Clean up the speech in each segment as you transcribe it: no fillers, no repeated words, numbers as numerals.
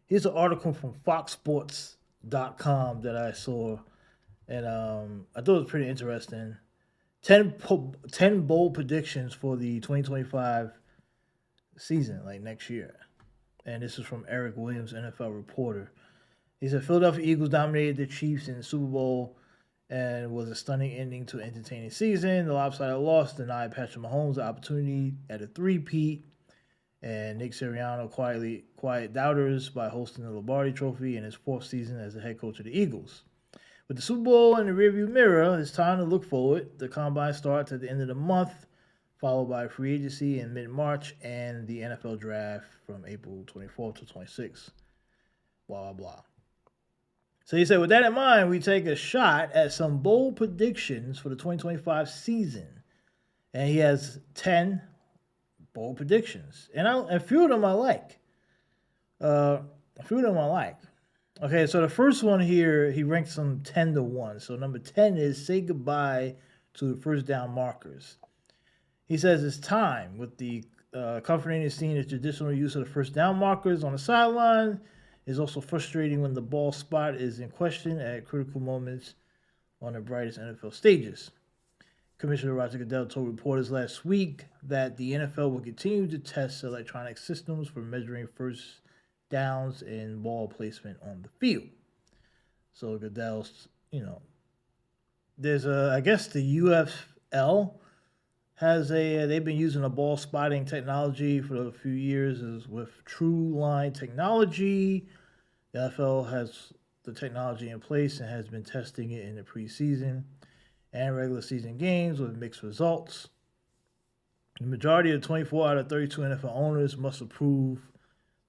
Here's an article from FoxSports.com that I saw, and I thought it was pretty interesting. 10 bold predictions for the 2025 season, like next year. And this is from Eric Williams, NFL reporter. He said Philadelphia Eagles dominated the Chiefs in the Super Bowl and was a stunning ending to an entertaining season. The lopsided loss denied Patrick Mahomes the opportunity at a three-peat, and Nick Sirianni quiet doubters by hosting the Lombardi Trophy in his fourth season as the head coach of the Eagles. With the Super Bowl in the rearview mirror, it's time to look forward. The combine starts at the end of the month, followed by free agency in mid-March and the NFL draft from April 24th to 26th. Blah, blah, blah. So he said, with that in mind, we take a shot at some bold predictions for the 2025 season. And he has 10 bold predictions. And a few of them I like. A few of them I like. Okay, so the first one here, he ranks them 10 to 1. So number 10 is say goodbye to the first down markers. He says it's time with the comforting is seen as traditional use of the first down markers on the sideline. It's also frustrating when the ball spot is in question at critical moments on the brightest NFL stages. Commissioner Roger Goodell told reporters last week that the NFL will continue to test electronic systems for measuring first downs and ball placement on the field. So Goodell's, there's I guess the UFL has they've been using a ball spotting technology for a few years is with True Line technology. The NFL has the technology in place and has been testing it in the preseason and regular season games with mixed results. The majority of 24 out of 32 NFL owners must approve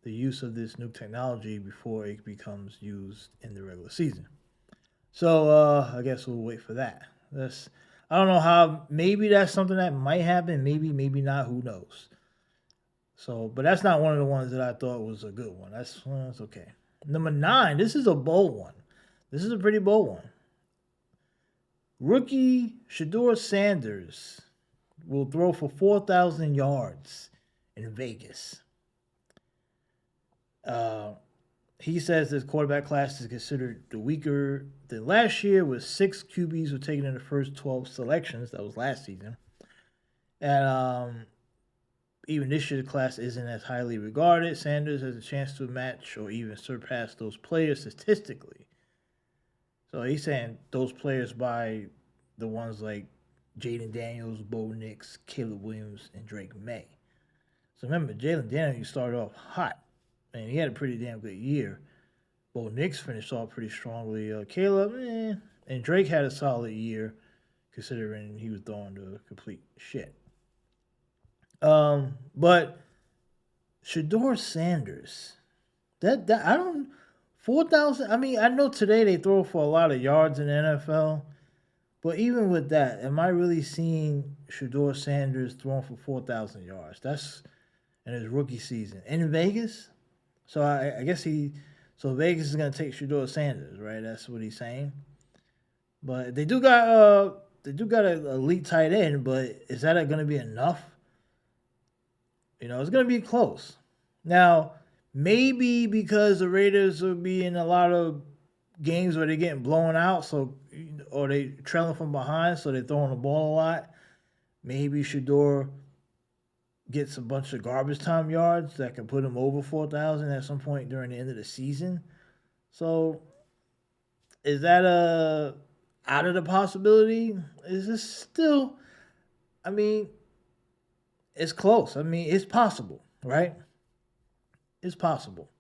the use of this new technology before it becomes used in the regular season. So I guess we'll wait for that. I don't know how. Maybe that's something that might happen. Maybe not. Who knows? So, but that's not one of the ones that I thought was a good one. That's okay. Number 9. This is a bold one. This is a pretty bold one. Rookie Shedeur Sanders will throw for 4,000 yards in Vegas. He says this quarterback class is considered the weaker than last year, with 6 QBs were taken in the first 12 selections. That was last season. And even this year, the class isn't as highly regarded. Sanders has a chance to match or even surpass those players statistically. So he's saying those players by the ones like Jaden Daniels, Bo Nix, Caleb Williams, and Drake May. So remember, Jalen Daniels started off hot, and he had a pretty damn good year. Bo Nix finished off pretty strongly. Caleb, and Drake had a solid year, considering he was throwing the complete shit. But Shedeur Sanders, that I don't 4,000. I mean, I know today they throw for a lot of yards in the NFL, but even with that, am I really seeing Shedeur Sanders throwing for 4,000 yards? That's in his rookie season in Vegas. So I guess so Vegas is gonna take Shedeur Sanders, right? That's what he's saying. But they do got an elite tight end, but is that going to be enough? It's going to be close. Now, maybe because the Raiders will be in a lot of games where they're getting blown out, or they trailing from behind, so they're throwing the ball a lot. Maybe Shedeur gets a bunch of garbage time yards that can put him over 4,000 at some point during the end of the season. So, is that out of the possibility? Is this still? I mean, it's close. I mean, it's possible, right? It's possible.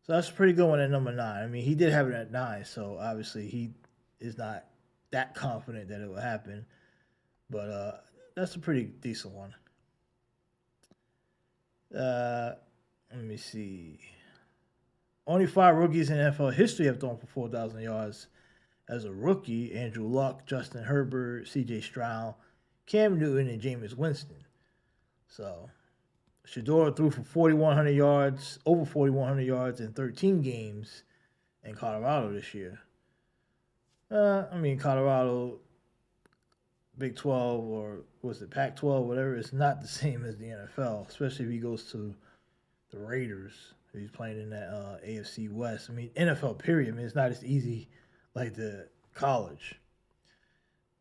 So that's a pretty good one at number 9. I mean, he did have it at 9, so obviously he is not that confident that it will happen. But that's a pretty decent one. Uh, Let me see. Only 5 rookies in NFL history have thrown for 4,000 yards as a rookie: Andrew Luck, Justin Herbert, C.J. Stroud, Cam Newton, and Jameis Winston. So Shedeur threw for 4,100 yards, over 4,100 yards in 13 games in Colorado this year. I mean, Colorado, Big 12, or was it Pac 12, whatever, it's not the same as the NFL, especially if he goes to the Raiders. He's playing in that AFC West. I mean, NFL period. I mean, it's not as easy like the college.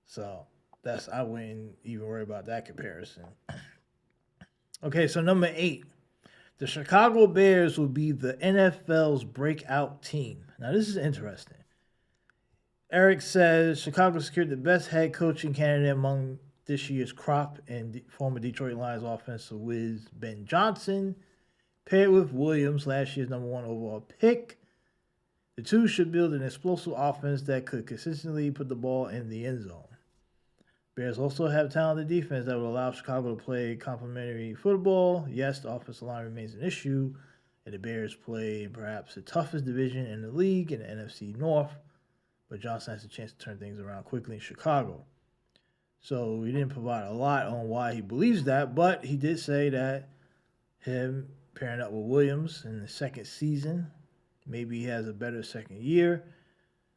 So I wouldn't even worry about that comparison. Okay, so number 8. The Chicago Bears will be the NFL's breakout team. Now, this is interesting. Eric says Chicago secured the best head coaching candidate among this year's crop and former Detroit Lions offensive whiz Ben Johnson, paired with Williams, last year's number 1 overall pick. The two should build an explosive offense that could consistently put the ball in the end zone. Bears also have talented defense that will allow Chicago to play complementary football. Yes, the offensive line remains an issue, and the Bears play perhaps the toughest division in the league in the NFC North, but Johnson has a chance to turn things around quickly in Chicago. So he didn't provide a lot on why he believes that, but he did say that him pairing up with Williams in the second season, maybe he has a better second year.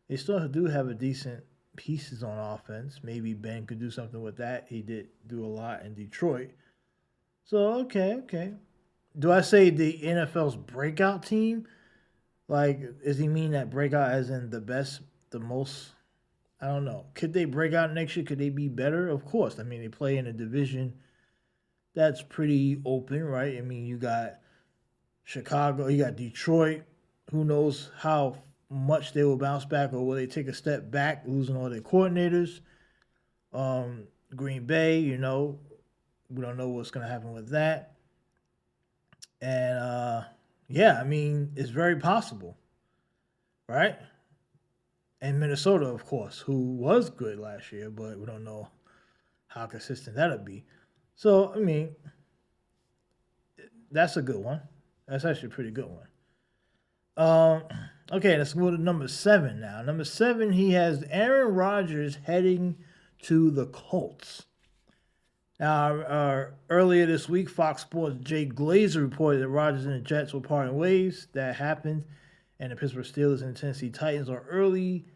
They still do have a decent pieces on offense. Maybe Ben could do something with that. He did do a lot in Detroit. So, okay. Do I say the NFL's breakout team? Like, does he mean that breakout as in the best, the most? I don't know. Could they break out next year? Could they be better? Of course. I mean, they play in a division that's pretty open, right? I mean, you got Chicago, you got Detroit. Who knows how much they will bounce back, or will they take a step back, losing all their coordinators? Green Bay, we don't know what's going to happen with that. And, I mean, it's very possible, right? And Minnesota, of course, who was good last year, but we don't know how consistent that'll be. So, I mean, that's a good one. That's actually a pretty good one. Okay, let's go to number 7 now. Number 7, he has Aaron Rodgers heading to the Colts. Now, earlier this week, Fox Sports' Jay Glazer reported that Rodgers and the Jets were parting ways. That happened, and the Pittsburgh Steelers and the Tennessee Titans are early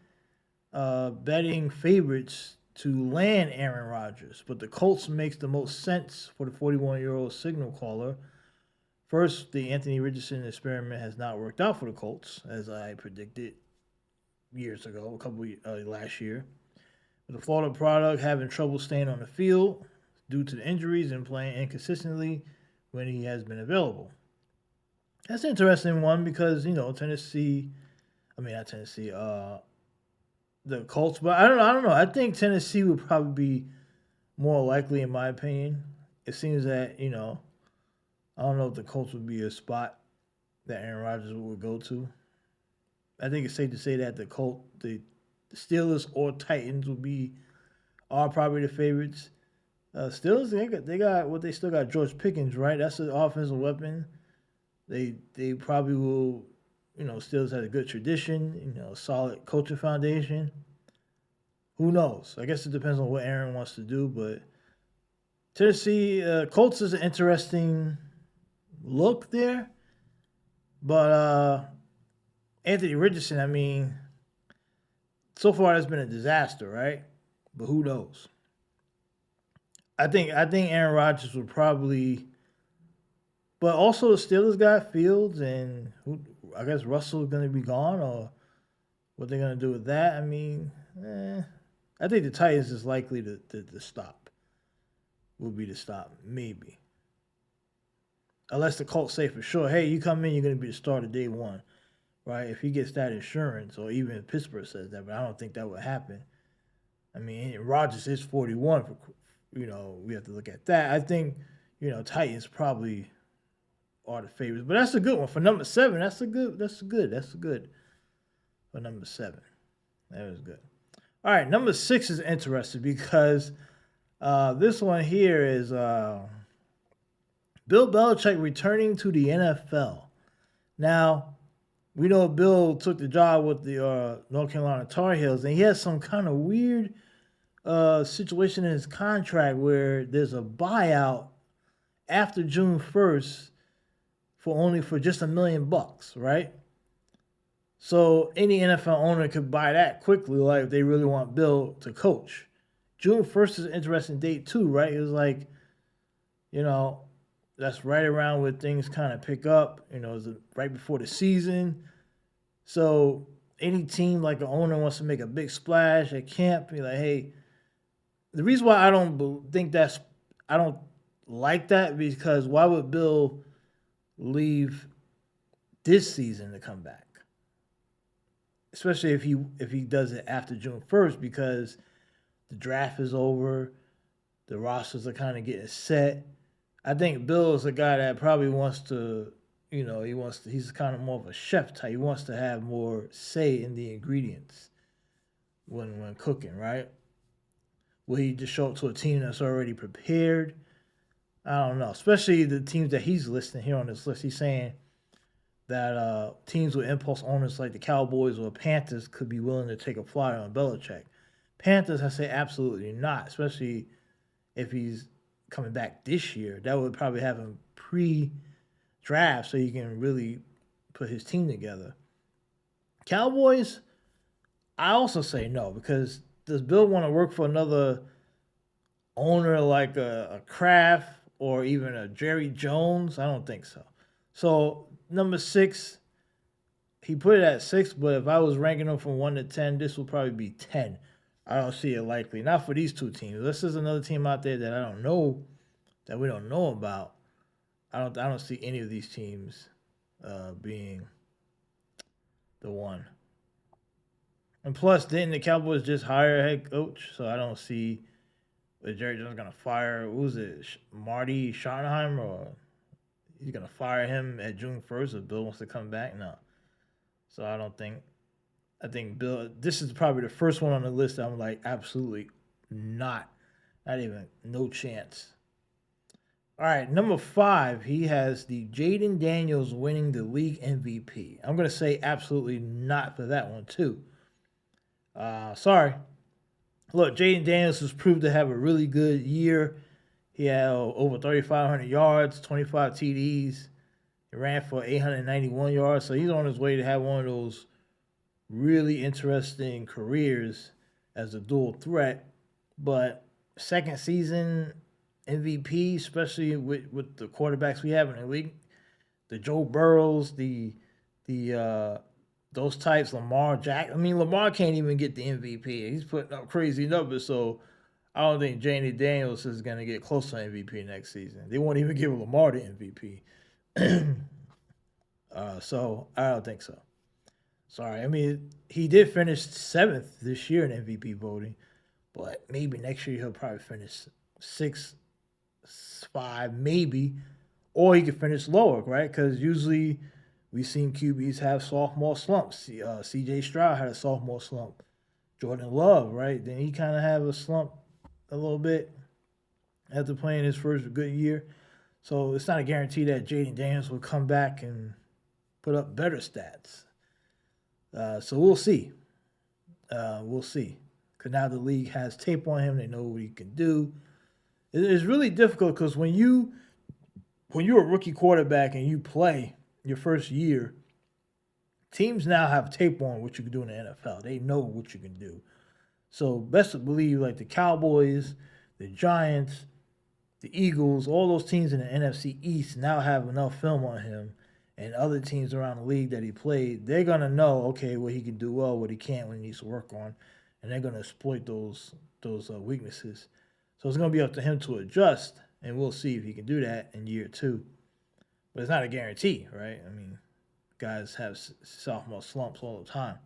betting favorites to land Aaron Rodgers. But the Colts makes the most sense for the 41-year-old signal caller. First, the Anthony Richardson experiment has not worked out for the Colts, as I predicted years ago, last year. With the Florida product having trouble staying on the field due to the injuries and playing inconsistently when he has been available. That's an interesting one because, the Colts, but I don't know. I think Tennessee would probably be more likely, in my opinion. It seems that, I don't know if the Colts would be a spot that Aaron Rodgers would go to. I think it's safe to say that the Steelers or Titans are probably the favorites. Steelers, they still got George Pickens, right? That's an offensive weapon. They probably will, Steelers had a good tradition, solid culture foundation. Who knows? I guess it depends on what Aaron wants to do, but Tennessee, Colts is an interesting look there. But Anthony Richardson, I mean, so far it's been a disaster, right? But who knows? I think Aaron Rodgers would probably, but also the Steelers got Fields, and I guess Russell is going to be gone, or what they're going to do with that. I mean, I think the Titans is likely to stop. Will be the stop, maybe. Unless the Colts say for sure, hey, you come in, you're going to be the starter day one, right? If he gets that insurance, or even if Pittsburgh says that, but I don't think that would happen. I mean, Rodgers is 41. We have to look at that. I think, Titans probably are the favorites, but that's a good one for number 7. That's good for number 7. That was good. All right, number 6 is interesting because this one here is Bill Belichick returning to the NFL. Now, we know Bill took the job with the North Carolina Tar Heels, and he has some kind of weird situation in his contract where there's a buyout after June 1st for just $1 million, right? So any NFL owner could buy that quickly, like if they really want Bill to coach. June 1st is an interesting date too, right? It was like, that's right around where things kind of pick up. It's right before the season. So any team like an owner wants to make a big splash at camp, be like, hey, the reason why I don't like that because why would Bill leave this season to come back? Especially if he does it after June 1st because the draft is over, the rosters are kind of getting set. I think Bill is a guy that probably wants to, he's kind of more of a chef type. He wants to have more say in the ingredients when cooking, right? Will he just show up to a team that's already prepared? I don't know. Especially the teams that he's listing here on this list. He's saying that teams with impulse owners like the Cowboys or Panthers could be willing to take a flyer on Belichick. Panthers, I say absolutely not, especially if he's coming back this year. That would probably have him pre-draft so he can really put his team together. Cowboys, I also say no because does Bill want to work for another owner like a Kraft or even a Jerry Jones? I don't think so. So number 6, he put it at 6, but if I was ranking them from 1 to 10, this will probably be 10. I don't see it likely. Not for these two teams. This is another team out there that I don't know, that we don't know about. I don't see any of these teams being the one. And plus, didn't the Cowboys just hire a head coach? So I don't see Jerry Jones gonna fire. Who was it? Marty Schottenheimer, or he's gonna fire him at June 1st if Bill wants to come back? No. So I don't think. I think Bill. This is probably the first one on the list that I'm like absolutely not even no chance. All right, number 5, he has the Jaden Daniels winning the league MVP. I'm gonna say absolutely not for that one too. Sorry. Look, Jaden Daniels has proved to have a really good year. He had over 3,500 yards, 25 TDs. He ran for 891 yards. So he's on his way to have one of those really interesting careers as a dual threat. But second season MVP, especially with the quarterbacks we have in the league, the Joe Burrows, the those types, Lamar Jackson. I mean, Lamar can't even get the MVP. He's putting up crazy numbers, so I don't think Jaden Daniels is going to get close to MVP next season. They won't even give Lamar the MVP. So I don't think so. Sorry. I mean, he did finish 7th this year in MVP voting, but maybe next year he'll probably finish 6, 5, maybe, or he could finish lower, right? Because usually we've seen QBs have sophomore slumps. C.J. Stroud had a sophomore slump. Jordan Love, right? Then he kind of had a slump a little bit after playing his first good year. So it's not a guarantee that Jaden Daniels will come back and put up better stats. So we'll see. We'll see. Because now the league has tape on him. They know what he can do. It's really difficult because when you're a rookie quarterback and you play your first year, teams now have tape on what you can do in the NFL. They know what you can do. So best to believe like the Cowboys, the Giants, the Eagles, all those teams in the NFC East now have enough film on him, and other teams around the league that he played, they're going to know, okay, what he can do well, what he can't, what he needs to work on, and they're going to exploit those weaknesses. So it's going to be up to him to adjust, and we'll see if he can do that in year 2. But it's not a guarantee, right? I mean, guys have sophomore slumps all the time.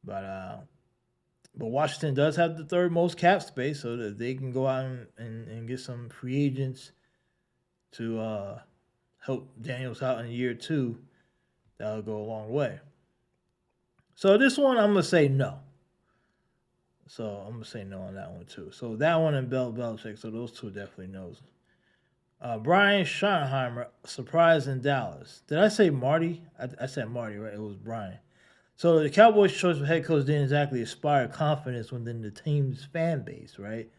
But Washington does have the 3rd most cap space, so that they can go out and get some free agents to help Daniels out in year 2. That'll go a long way. So this one, I'm going to say no. So I'm going to say no on that one too. So that one and Bill Belichick, so those two definitely knows. Brian Schottenheimer, surprise in Dallas. Did I say Marty? I said Marty, right? It was Brian. So the Cowboys' choice for head coach didn't exactly inspire confidence within the team's fan base, right?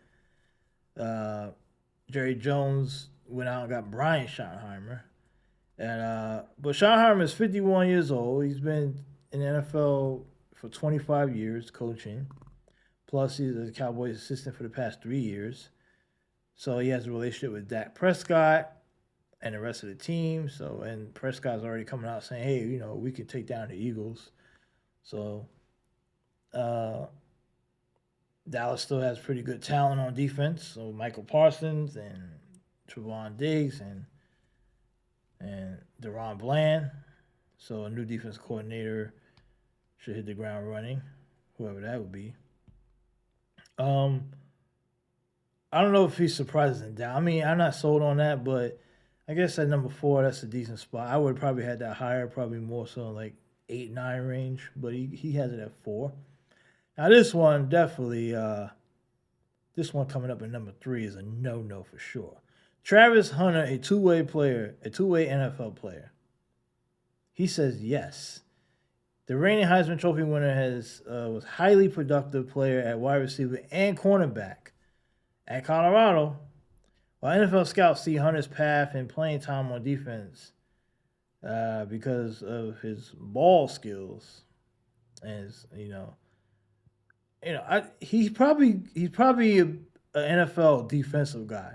Jerry Jones went out and got Brian Schottenheimer. But Schottenheimer is 51 years old. He's been in the NFL for 25 years coaching. Plus, he's a Cowboys assistant for the past 3 years. So he has a relationship with Dak Prescott. and the rest of the team. So, and Prescott's already coming out saying, hey, we can take down the Eagles. So, uh, Dallas still has pretty good talent on defense. So, Michael Parsons and Trevon Diggs and Deron Bland. So, a new defense coordinator should hit the ground running, whoever that would be. Um, I don't know if he's surprising down. I mean, I'm not sold on that, but I guess at number 4, that's a decent spot. I would probably had that higher, probably more so like 8, 9 range, but he has it at 4. Now this one definitely, this one coming up at number 3 is a no for sure. Travis Hunter, a two-way player, a two-way NFL player. He says yes. The reigning Heisman Trophy winner was highly productive player at wide receiver and cornerback at Colorado. While NFL scouts see Hunter's path and playing time on defense because of his ball skills, and he's probably an NFL defensive guy.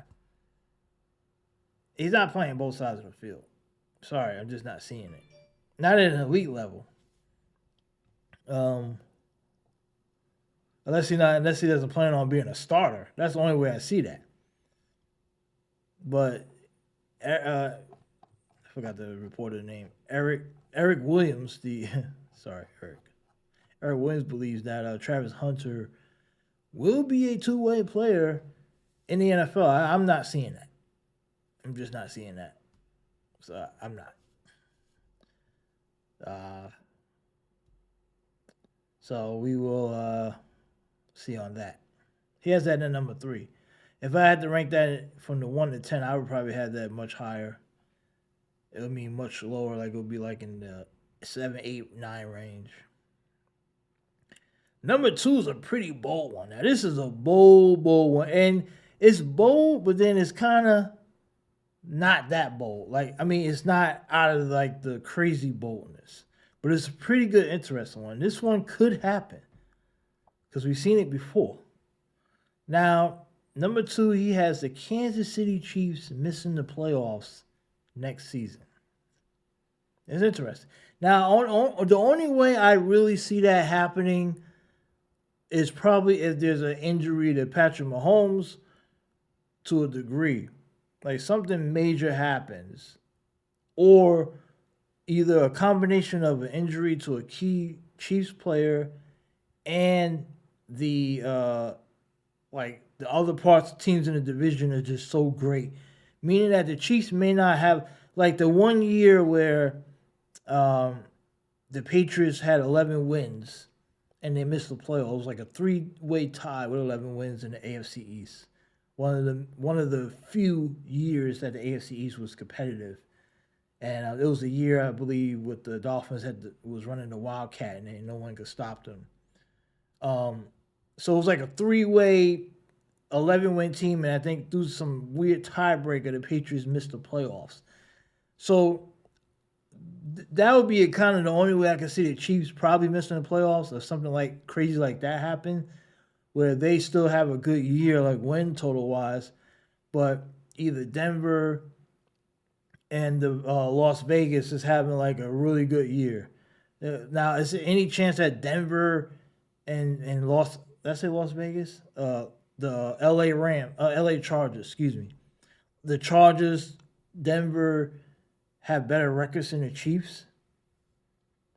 He's not playing both sides of the field. Sorry, I'm just not seeing it. Not at an elite level. Um, unless he doesn't plan on being a starter. That's the only way I see that. But I forgot the reporter's name. Eric Williams, Eric Williams believes that Travis Hunter will be a two-way player in the NFL. I'm not seeing that. I'm just not seeing that. So I'm not. So we will see on that. He has that at number 3. If I had to rank that from the 1 to 10, I would probably have that much higher. It would mean much lower, like it would be like in the 7, 8, 9 range. Number 2 is a pretty bold one. Now this is a bold one, and it's bold, but then it's kind of not that bold. Like, I mean, it's not out of like the crazy boldness, but it's a pretty good, interesting one. This one could happen because we've seen it before. Now, number 2, he has the Kansas City Chiefs missing the playoffs next season. It's interesting. Now, the only way I really see that happening is probably if there's an injury to Patrick Mahomes to a degree. Like something major happens, or either a combination of an injury to a key Chiefs player and the other parts teams in the division are just so great, meaning that the Chiefs may not have like the one year where the Patriots had 11 wins and they missed the playoffs. It was like a 3-way tie with 11 wins in the AFC East. One of the few years that the AFC East was competitive, and it was a year I believe with the Dolphins was running the Wildcat and no one could stop them. So it was like a 3-way 11-win team, and I think through some weird tiebreaker, the Patriots missed the playoffs. So that would be kind of the only way I can see the Chiefs probably missing the playoffs, if something like crazy like that happened, where they still have a good year, like win total wise, but either Denver and the Las Vegas is having like a really good year. Now, is there any chance that Denver and Las Vegas, the LA Chargers, excuse me, the Chargers, Denver have better records than the Chiefs?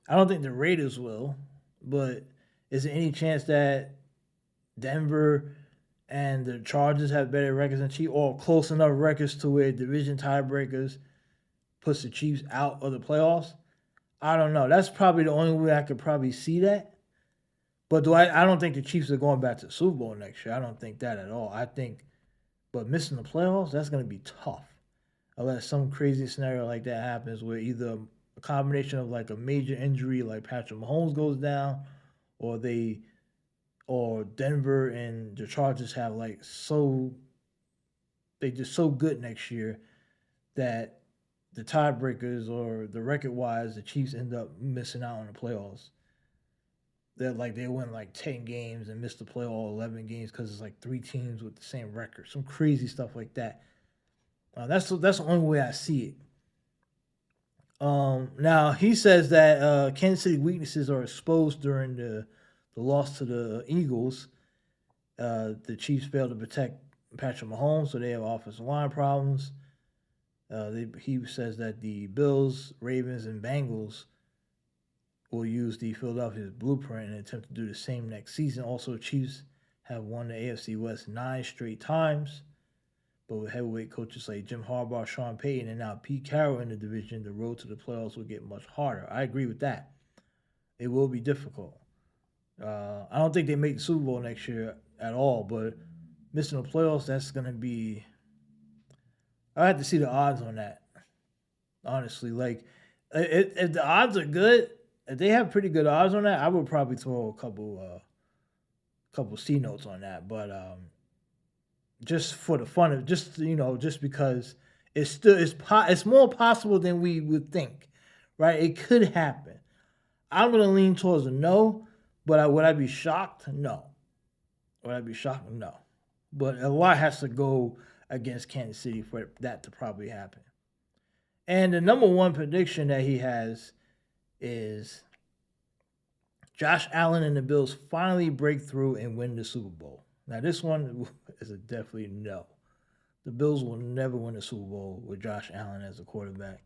I don't think the Raiders will, but is there any chance that Denver and the Chargers have better records than Chiefs, or close enough records to where division tiebreakers puts the Chiefs out of the playoffs? I don't know. That's probably the only way I could probably see that. But I don't think the Chiefs are going back to the Super Bowl next year. I don't think that at all. But missing the playoffs, that's going to be tough. Unless some crazy scenario like that happens where either a combination of like a major injury like Patrick Mahomes goes down, or Denver and the Chargers have they just so good next year that the tiebreakers or the record wise, the Chiefs end up missing out on the playoffs. They win like 10 games and miss the playoff 11 games because it's like 3 teams with the same record. Some crazy stuff like that. That's the only way I see it. Now he says that Kansas City weaknesses are exposed during the loss to the Eagles. The Chiefs failed to protect Patrick Mahomes, so they have offensive line problems. He says that the Bills, Ravens, and Bengals will use the Philadelphia blueprint and attempt to do the same next season. Also, Chiefs have won the AFC West 9 straight times. But with heavyweight coaches like Jim Harbaugh, Sean Payton, and now Pete Carroll in the division, the road to the playoffs will get much harder. I agree with that. It will be difficult. I don't think they make the Super Bowl next year at all, but missing the playoffs, that's going to be. I have to see the odds on that, honestly. Like, if the odds are good, if they have pretty good odds on that, I would probably throw a couple C notes on that. But just for the fun of just because it's more possible than we would think, right? It could happen. I'm gonna lean towards a no, but would I be shocked? No. Would I be shocked? No. But a lot has to go against Kansas City for that to probably happen. And the number one prediction that he has is Josh Allen and the Bills finally break through and win the Super Bowl. Now, this one is a definitely no. The Bills will never win a Super Bowl with Josh Allen as a quarterback.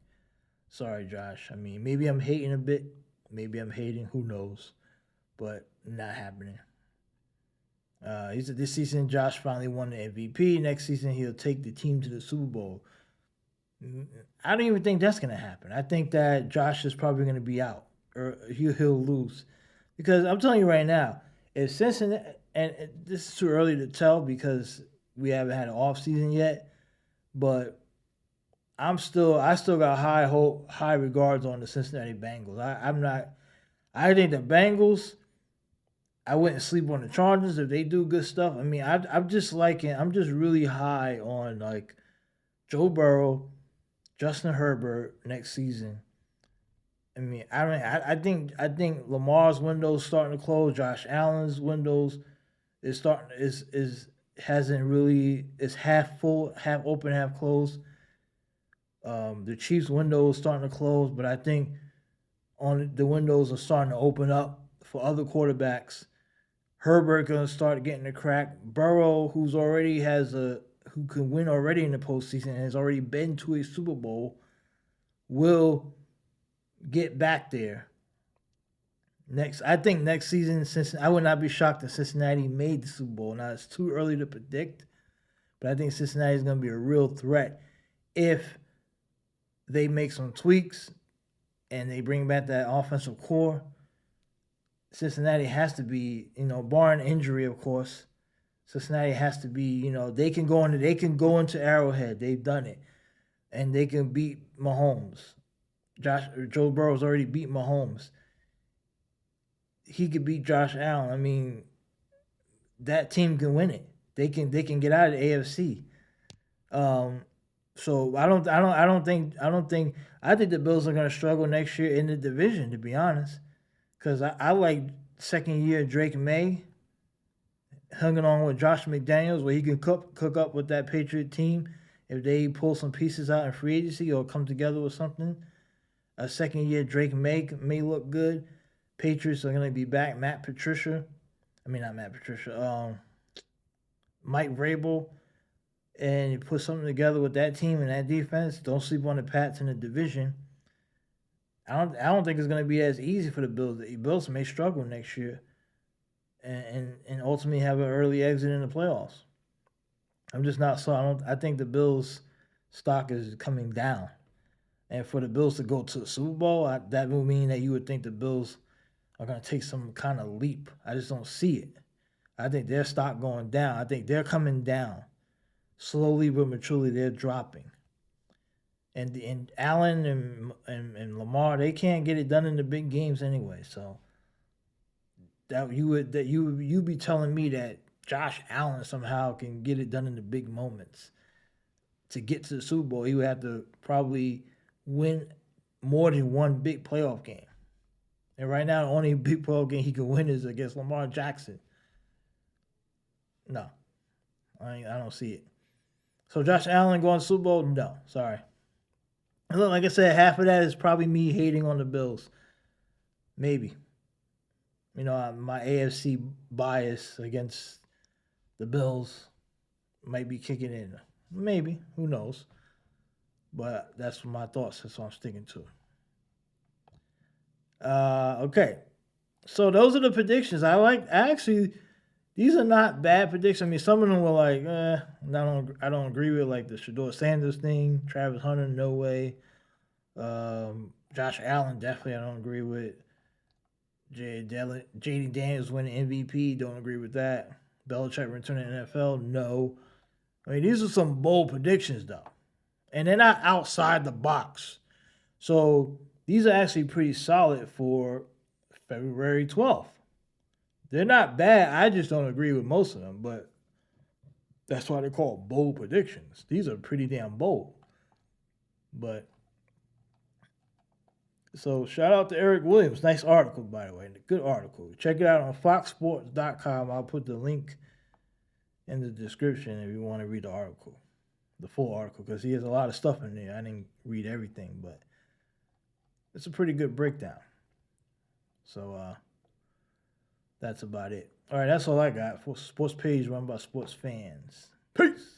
Sorry, Josh. I mean, maybe I'm hating a bit. Maybe I'm hating. Who knows? But not happening. He said this season, Josh finally won the MVP. Next season, he'll take the team to the Super Bowl. I don't even think that's going to happen. I think that Josh is probably going to be out or he'll lose. Because I'm telling you right now, if Cincinnati, and this is too early to tell because we haven't had an off season yet, but I still got high hope, high regards on the Cincinnati Bengals. I think the Bengals. I wouldn't sleep on the Chargers if they do good stuff. I mean, I'm just really high on like Joe Burrow, Justin Herbert next season. I think Lamar's window's starting to close. Josh Allen's windows is hasn't really is half full, half open, half closed. The Chiefs' window is starting to close, but I think on the windows are starting to open up for other quarterbacks. Herbert gonna start getting a crack. Burrow, who can win already in the postseason and has already been to a Super Bowl, will get back there. I think next season, I would not be shocked if Cincinnati made the Super Bowl. Now it's too early to predict, but I think Cincinnati is going to be a real threat if they make some tweaks and they bring back that offensive core. Cincinnati has to be, barring injury, of course. Cincinnati has to be, they can go into Arrowhead. They've done it, and they can beat Mahomes. Joe Burrow's already beat Mahomes. He could beat Josh Allen. I mean, that team can win it. They can get out of the AFC. So I think the Bills are going to struggle next year in the division, to be honest. Because I like second year Drake May hanging on with Josh McDaniels, where he can cook up with that Patriot team if they pull some pieces out in free agency or come together with something. A second year Drake may look good. Patriots are going to be back. Mike Vrabel, and you put something together with that team and that defense. Don't sleep on the Pats in the division. I don't think it's going to be as easy for the Bills. The Bills may struggle next year, and ultimately have an early exit in the playoffs. I'm just not so. I think the Bills' stock is coming down, and for the Bills to go to the Super Bowl, that would mean that you would think the Bills are going to take some kind of leap. I just don't see it. I think their stock going down. I think they're coming down slowly but maturely. They're dropping. And Allen and Lamar, they can't get it done in the big games anyway. So you'd be telling me that Josh Allen somehow can get it done in the big moments. To get to the Super Bowl, he would have to probably win more than one big playoff game. And right now, the only big playoff game he can win is against Lamar Jackson. No, I don't see it. So Josh Allen going to Super Bowl? No, sorry. And look, like I said, half of that is probably me hating on the Bills. Maybe. My AFC bias against the Bills might be kicking in. Maybe. Who knows? But that's my thoughts. That's what I'm sticking to. Okay. So those are the predictions. Actually, these are not bad predictions. I mean, some of them were like, I don't agree with, like the Shedeur Sanders thing. Travis Hunter, no way. Josh Allen, definitely I don't agree with. J.D. Daniels winning MVP, don't agree with that. Belichick returning to the NFL, no. I mean, these are some bold predictions, though. And they're not outside the box. So these are actually pretty solid for February 12th. They're not bad. I just don't agree with most of them, but that's why they're called bold predictions. These are pretty damn bold. But so shout out to Eric Williams. Nice article, by the way. Good article. Check it out on foxsports.com. I'll put the link in the description if you want to read the article, the full article, because he has a lot of stuff in there. I didn't read everything, but it's a pretty good breakdown. So that's about it. All right, that's all I got for Sports Page run by sports fans. Peace.